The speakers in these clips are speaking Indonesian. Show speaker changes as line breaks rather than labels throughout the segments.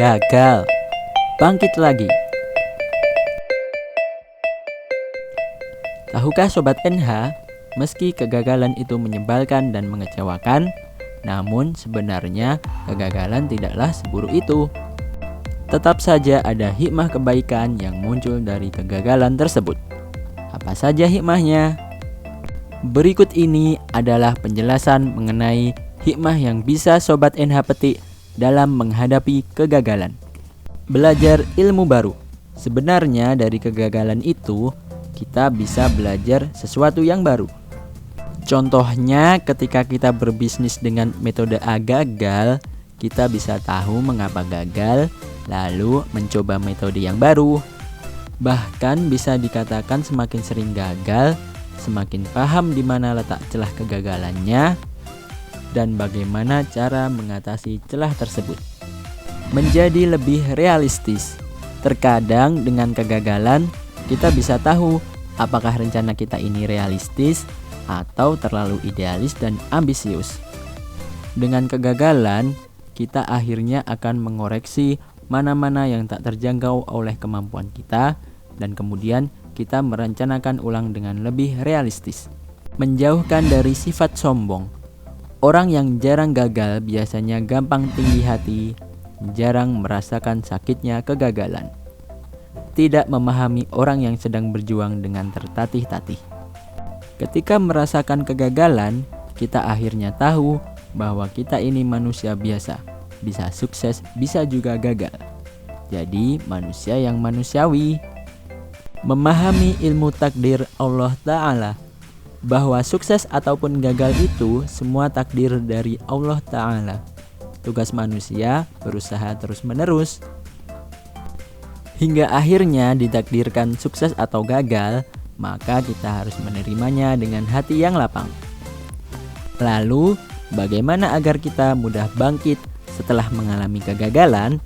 gagal, bangkit lagi. Tahukah Sobat NH, meski kegagalan itu menyebalkan dan mengecewakan, namun sebenarnya kegagalan tidaklah seburuk itu. Tetap saja ada hikmah kebaikan yang muncul dari kegagalan tersebut. Apa saja hikmahnya? Berikut ini adalah penjelasan mengenai hikmah yang bisa Sobat NH petik dalam menghadapi kegagalan. Belajar ilmu baru. Sebenarnya dari kegagalan itu, kita bisa belajar sesuatu yang baru. Contohnya ketika kita berbisnis dengan metode A gagal, kita bisa tahu mengapa gagal, lalu mencoba metode yang baru. Bahkan bisa dikatakan semakin sering gagal, semakin paham di mana letak celah kegagalannya dan bagaimana cara mengatasi celah tersebut. Menjadi lebih realistis. Terkadang dengan kegagalan, kita bisa tahu apakah rencana kita ini realistis atau terlalu idealis dan ambisius. Dengan kegagalan, kita akhirnya akan mengoreksi mana-mana yang tak terjangkau oleh kemampuan kita, dan kemudian kita merencanakan ulang dengan lebih realistis. Menjauhkan dari sifat sombong. Orang yang jarang gagal biasanya gampang tinggi hati, jarang merasakan sakitnya kegagalan. Tidak memahami orang yang sedang berjuang dengan tertatih-tatih. Ketika merasakan kegagalan, kita akhirnya tahu bahwa kita ini manusia biasa, bisa sukses, bisa juga gagal. Jadi manusia yang manusiawi. Memahami ilmu takdir Allah Ta'ala, bahwa sukses ataupun gagal itu semua takdir dari Allah Ta'ala. Tugas manusia berusaha terus-menerus hingga akhirnya ditakdirkan sukses atau gagal, maka kita harus menerimanya dengan hati yang lapang. Lalu, bagaimana agar kita mudah bangkit setelah mengalami kegagalan?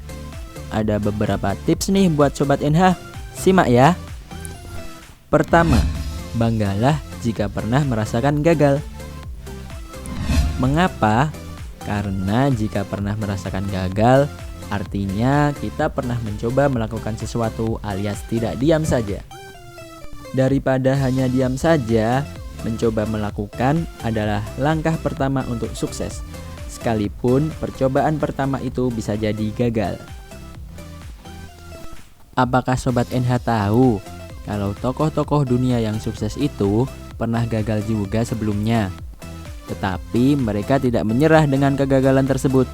Ada beberapa tips nih buat Sobat NH, simak ya. Pertama, banggalah jika pernah merasakan gagal. Mengapa? Karena jika pernah merasakan gagal, artinya kita pernah mencoba melakukan sesuatu alias tidak diam saja. Daripada hanya diam saja, mencoba melakukan adalah langkah pertama untuk sukses. Sekalipun percobaan pertama itu bisa jadi gagal. Apakah Sobat NH tahu kalau tokoh-tokoh dunia yang sukses itu pernah gagal juga sebelumnya? Tetapi mereka tidak menyerah dengan kegagalan tersebut.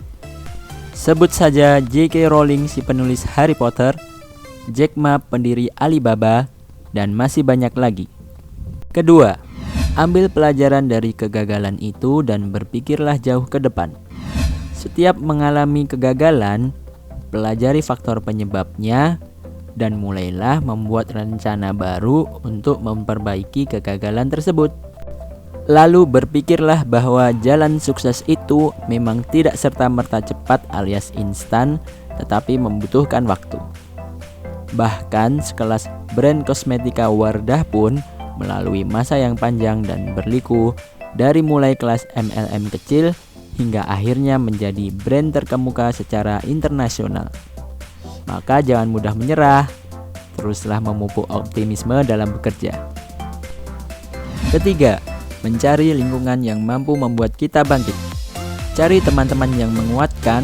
Sebut saja J.K. Rowling si penulis Harry Potter, Jack Ma pendiri Alibaba, dan masih banyak lagi. Kedua, ambil pelajaran dari kegagalan itu dan berpikirlah jauh ke depan. Setiap mengalami kegagalan, pelajari faktor penyebabnya dan mulailah membuat rencana baru untuk memperbaiki kegagalan tersebut. Lalu berpikirlah bahwa jalan sukses itu memang tidak serta-merta cepat alias instan, tetapi membutuhkan waktu. Bahkan sekelas brand kosmetika Wardah pun melalui masa yang panjang dan berliku, dari mulai kelas MLM kecil hingga akhirnya menjadi brand terkemuka secara internasional. Maka jangan mudah menyerah, teruslah memupuk optimisme dalam bekerja. Ketiga, mencari lingkungan yang mampu membuat kita bangkit. Cari teman-teman yang menguatkan,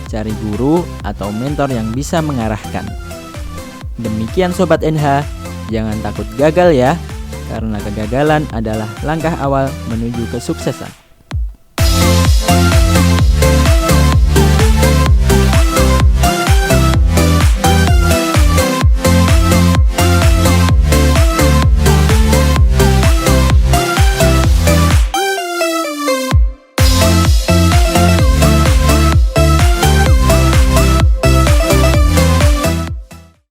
cari guru atau mentor yang bisa mengarahkan. Demikian Sobat NH, jangan takut gagal ya, karena kegagalan adalah langkah awal menuju kesuksesan.